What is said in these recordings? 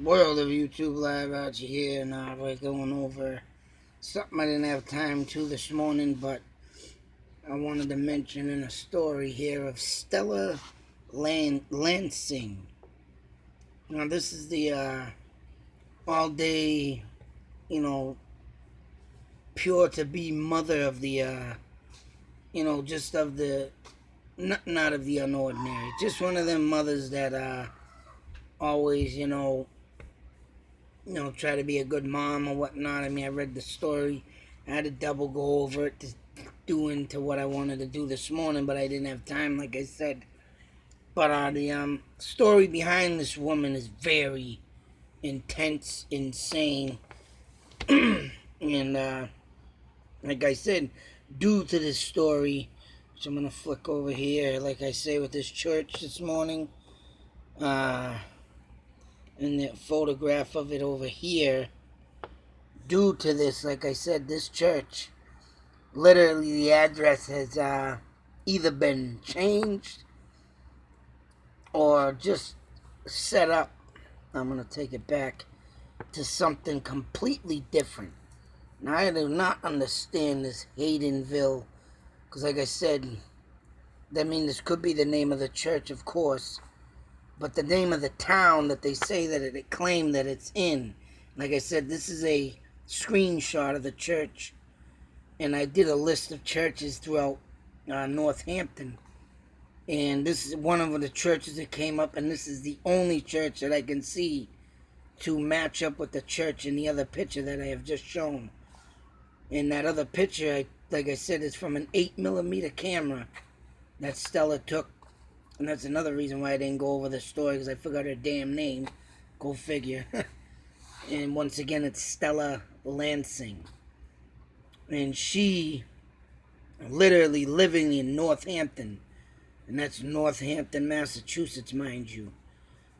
World of YouTube Live out here. Now we're going over something I didn't have time to this morning, but I wanted to mention in a story here of Stella Lansing. Now this is the all day, pure to be mother of the, just of the, not of the unordinary. Just one of them mothers that always, try to be a good mom or whatnot. I mean, I read the story. I had to double go over it to do into what I wanted to do this morning, but I didn't have time, like I said. But the story behind this woman is very intense, insane, and like I said, due to this story, which I'm gonna flick over here, like I say with this church this morning, and the photograph of it over here. Due to this, like I said, this church, literally the address has either been changed or just set up. I'm going to take it back to something completely different. Now, I do not understand this Haydenville, because like I said, this could be the name of the church, of course, but the name of the town that they say that it claimed that it's in. Like I said, this is a screenshot of the church, and I did a list of churches throughout Northampton, and this is one of the churches that came up, and this is the only church that I can see to match up with the church in the other picture that I have just shown. And that other picture, like I said, is from an 8mm camera that Stella took, and that's another reason why I didn't go over the story, because I forgot her damn name. Go figure. And once again, it's Stella Lansing. And she literally living in Northampton. And that's Northampton, Massachusetts, mind you.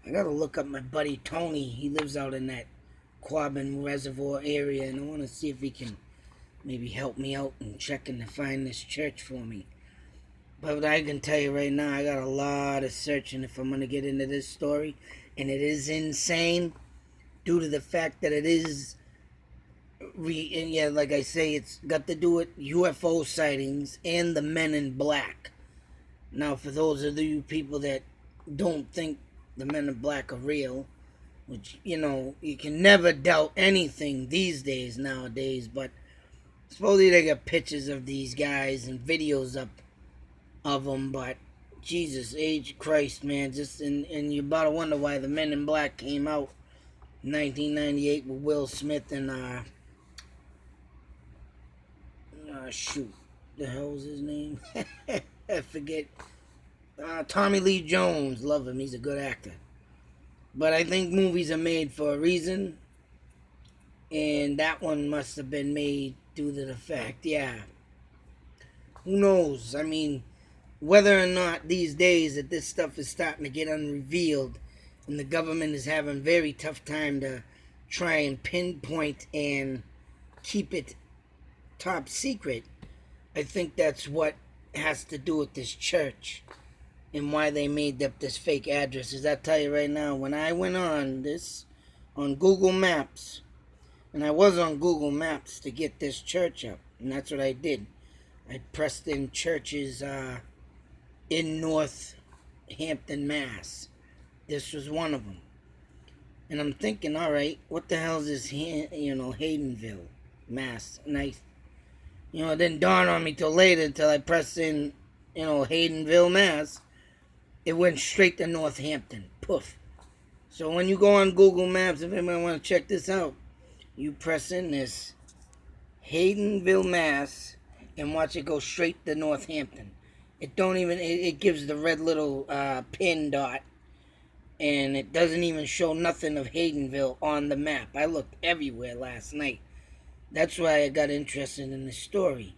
I gotta look up my buddy Tony. He lives out in that Quabbin Reservoir area. And I want to see if he can maybe help me out in checking to find this church for me. But I can tell you right now, I got a lot of searching if I'm going to get into this story. And it is insane, due to the fact that it is, like I say, it's got to do with UFO sightings and the Men in Black. Now, for those of you people that don't think the Men in Black are real, which, you can never doubt anything these days nowadays, but supposedly they got pictures of these guys and videos up of them, but Jesus H. Christ, man, and you about to wonder why the Men in Black came out 1998 with Will Smith and shoot, the hell was his name? I forget. Tommy Lee Jones, love him, he's a good actor. But I think movies are made for a reason, and that one must have been made due to the fact, who knows? I mean, whether or not these days that this stuff is starting to get unrevealed, and the government is having a very tough time to try and pinpoint and keep it top secret, I think that's what has to do with this church and why they made up this fake address. As I tell you right now, when I went on Google Maps, and I was on Google Maps to get this church up, and that's what I did. I pressed in churches in Northampton, Mass. This was one of them. And I'm thinking, all right, what the hell is this, Haydenville, Mass? And it didn't dawn on me till later, till I pressed in, Haydenville, Mass. It went straight to Northampton. Poof. So when you go on Google Maps, if anybody want to check this out, you press in this Haydenville, Mass, and watch it go straight to Northampton. It gives the red little pin dot, and it doesn't even show nothing of Haydenville on the map. I looked everywhere last night. That's why I got interested in this story.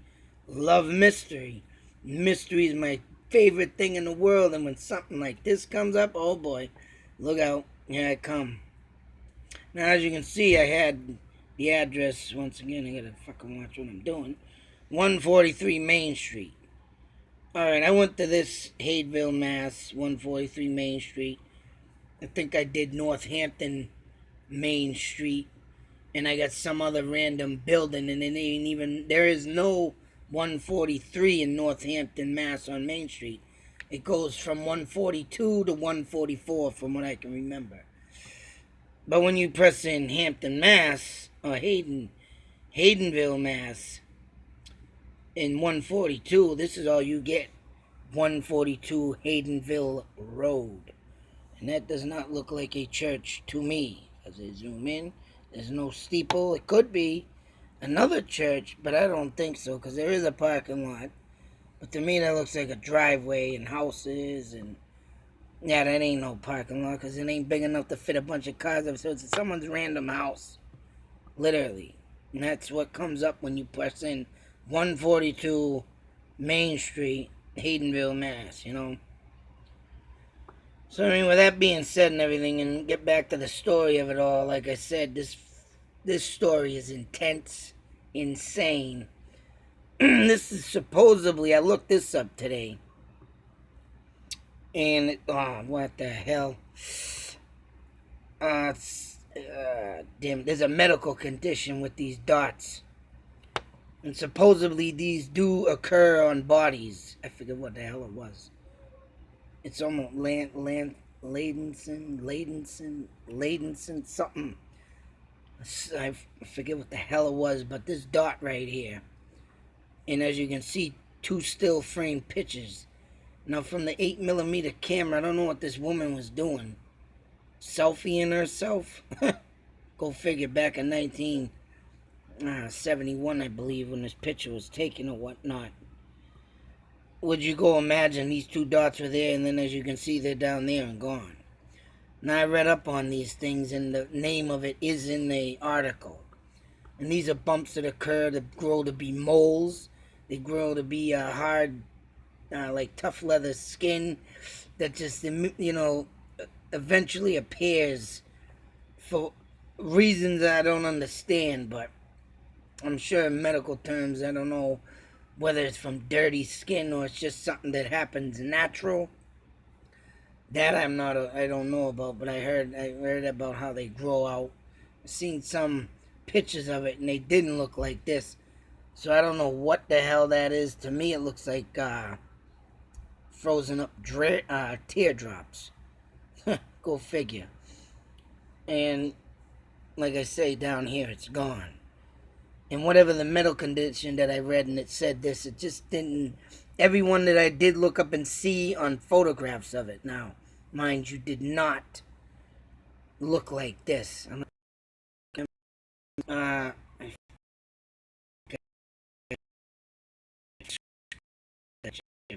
Love mystery. Mystery is my favorite thing in the world, and when something like this comes up, oh boy, look out, here I come. Now, as you can see, I had the address, once again, I gotta fucking watch what I'm doing, 143 Main Street. Alright, I went to this Haydenville, Mass, 143 Main Street. I think I did Northampton Main Street, and I got some other random building, and it ain't even, there is no 143 in Northampton, Mass on Main Street. It goes from 142 to 144 from what I can remember. But when you press in Hampton, Mass, or Haydenville, Mass, in 142, this is all you get. 142 Haydenville Road. And that does not look like a church to me. As I zoom in, there's no steeple. It could be another church, but I don't think so, because there is a parking lot. But to me, that looks like a driveway and houses, and yeah, that ain't no parking lot, because it ain't big enough to fit a bunch of cars up. So it's someone's random house, literally. And that's what comes up when you press in 142 Main Street, Haydenville, Mass, you know? So, I mean, with that being said and everything, and get back to the story of it all, like I said, this story is intense, insane. This is supposedly, I looked this up today, and, oh, what the hell? Damn, there's a medical condition with these dots. And supposedly these do occur on bodies. I forget what the hell it was. It's almost Ladenson, something. I forget what the hell it was, but this dot right here. And as you can see, two still frame pictures. Now from the 8mm camera, I don't know what this woman was doing. Selfieing herself? Go figure, back in 1971, I believe, when this picture was taken or whatnot. Would you go imagine these two dots were there, and then as you can see, they're down there and gone. Now, I read up on these things, and the name of it is in the article. And these are bumps that occur that grow to be moles. They grow to be hard, like tough leather skin that just, eventually appears for reasons I don't understand, but I'm sure in medical terms, I don't know whether it's from dirty skin or it's just something that happens natural. That I don't know about, but I heard about how they grow out. I've seen some pictures of it and they didn't look like this. So I don't know what the hell that is. To me it looks like frozen up teardrops. Go figure. And like I say, down here it's gone. And whatever the medical condition that I read and it said this, it just didn't. Everyone that I did look up and see on photographs of it now, mind you, did not look like this.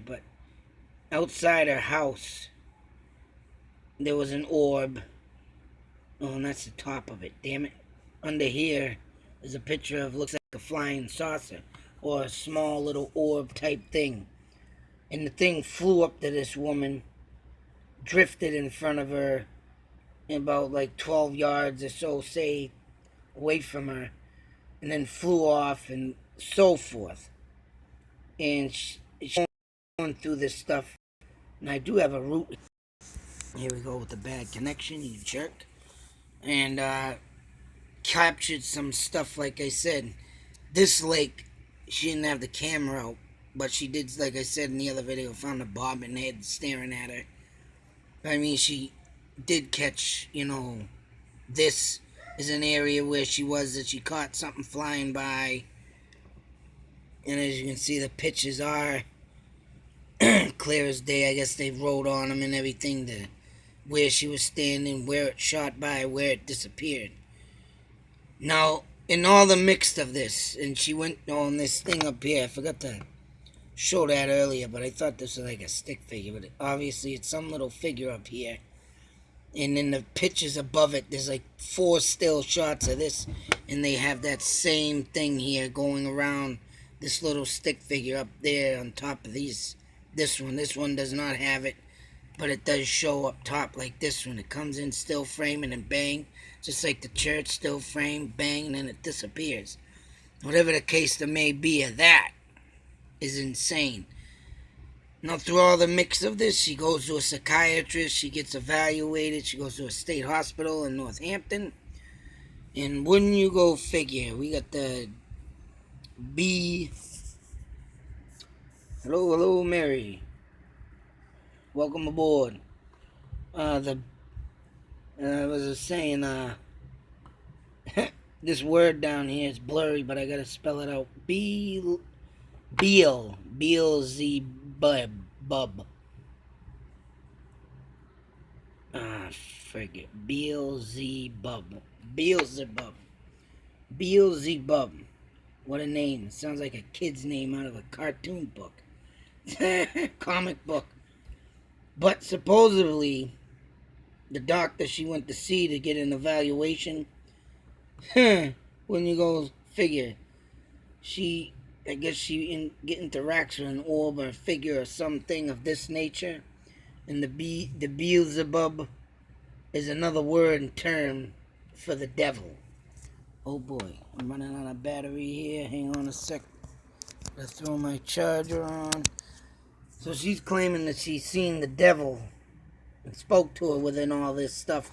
But outside her house, there was an orb. Oh, and that's the top of it, damn it. Under here is a picture of, looks like a flying saucer or a small little orb type thing. And the thing flew up to this woman, drifted in front of her, about like 12 yards or so, say, away from her, and then flew off and so forth. And she's going through this stuff. And I do have a route. Here we go with the bad connection, you jerk. And captured some stuff, like I said. This lake, she didn't have the camera out, but she did, like I said in the other video, found a bobbing head staring at her. I mean, she did catch, this is an area where she was, that she caught something flying by. And as you can see, the pictures are clear as day. I guess they wrote on them and everything, to where she was standing, where it shot by, where it disappeared. Now, in all the mixed of this, and she went on this thing up here, I forgot to show that earlier, but I thought this was like a stick figure, but obviously it's some little figure up here. And in the pictures above it, there's like 4 still shots of this, and they have that same thing here going around this little stick figure up there on top of these. This one does not have it, but it does show up top like this one. It comes in still frame and then bang, just like the church, still frame, bang, and then it disappears. Whatever the case there may be of that is insane. Now, through all the mix of this, she goes to a psychiatrist, she gets evaluated, she goes to a state hospital in Northampton, And wouldn't you go figure, we got the B. Hello, hello, Mary. Welcome aboard. The I was just saying, this word down here is blurry, but I gotta spell it out. Bub. Forget Beelzebub. Beelzebub. Beelzebub. What a name! It sounds like a kid's name out of a cartoon book, comic book. But supposedly, the doctor she went to see to get an evaluation, when you go figure, I guess get interacts with an orb or a figure or something of this nature, and the Beelzebub is another word and term for the devil. Oh boy, I'm running out of battery here. Hang on a sec. Let's throw my charger on. So she's claiming that she's seen the devil and spoke to her within all this stuff.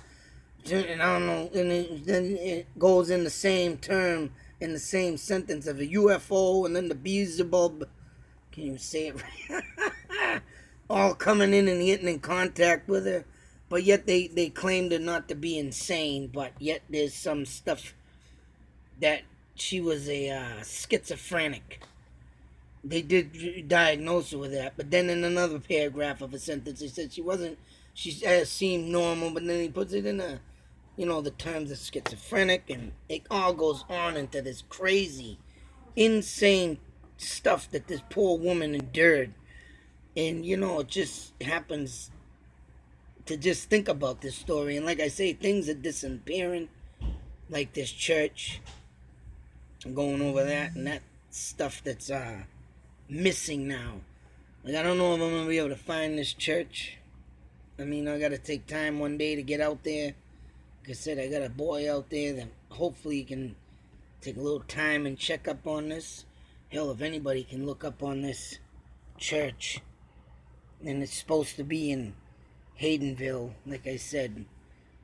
And I don't know, and then it goes in the same term, in the same sentence of a UFO, and then the Beelzebub. Can you say it right? All coming in and getting in contact with her. But yet they claimed her not to be insane, but yet there's some stuff that she was a schizophrenic. They did diagnose her with that, but then in another paragraph of a sentence, they said she seemed normal, but then he puts it in the terms of schizophrenic, and it all goes on into this crazy, insane stuff that this poor woman endured. And, it just happens to just think about this story. And like I say, things are disappearing, like this church, going over that, and that stuff that's missing now. Like, I don't know if I'm going to be able to find this church. I mean, I got to take time one day to get out there. Like I said, I got a boy out there that hopefully can take a little time and check up on this. Hell, if anybody can look up on this church. And it's supposed to be in Haydenville, like I said,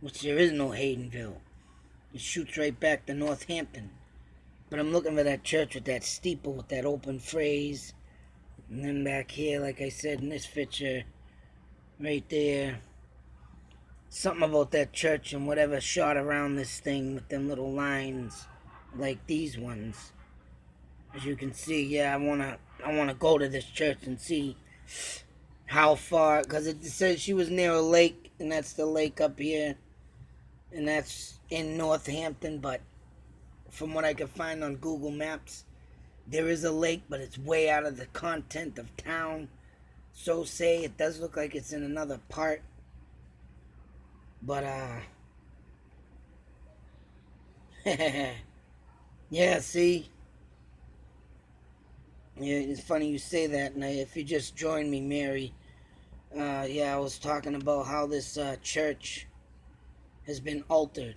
which there is no Haydenville. It shoots right back to Northampton. But I'm looking for that church with that steeple, with that open phrase. And then back here, like I said, in this picture, right there, something about that church and whatever shot around this thing with them little lines, like these ones. As you can see, yeah, I wanna go to this church and see how far, because it says she was near a lake, and that's the lake up here, and that's in Northampton. But from what I could find on Google Maps, there is a lake, but it's way out of the content of town. So say it does look like it's in another part, but yeah, see, yeah, it's funny you say that. And if you just joined me, Mary, yeah, I was talking about how this church has been altered.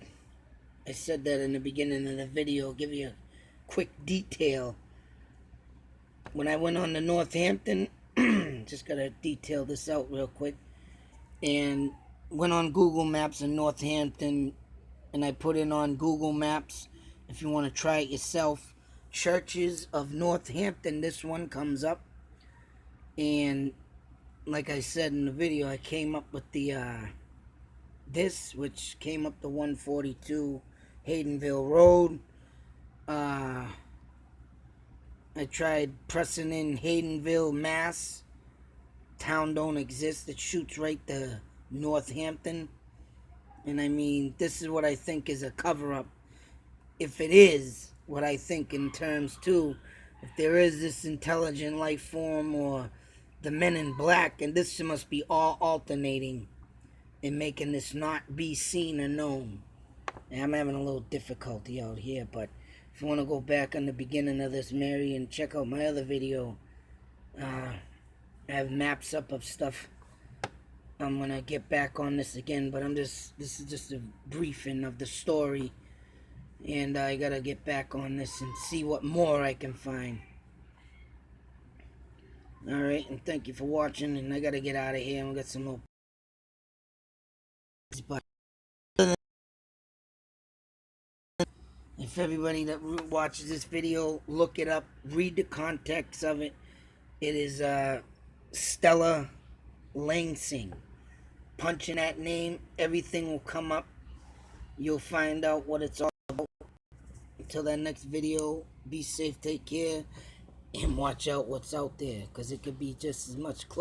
I said that in the beginning of the video. I'll give you a quick detail. When I went on to Northampton, just gotta detail this out real quick, and went on Google Maps in Northampton, and I put in on Google Maps, if you want to try it yourself, Churches of Northampton. This one comes up, and like I said in the video, I came up with the this, which came up to 142 Haydenville Road. I tried pressing in Haydenville, Mass. Town don't exist. It shoots right to Northampton. And I mean, this is what I think is a cover-up. If it is what I think in terms too, if there is this intelligent life form or the men in black, and this must be all alternating and making this not be seen or known. And I'm having a little difficulty out here, but if you want to go back on the beginning of this, Mary, and check out my other video, I have maps up of stuff. I'm gonna get back on this again, but this is just a briefing of the story, and I gotta get back on this and see what more I can find. Alright, and thank you for watching, and I gotta get out of here and get some more. But If everybody that watches this video, look it up, read the context of it. It is Stella Lansing. Punch in that name, everything will come up. You'll find out what it's all about. Until that next video, be safe, take care, and watch out what's out there, because it could be just as much close.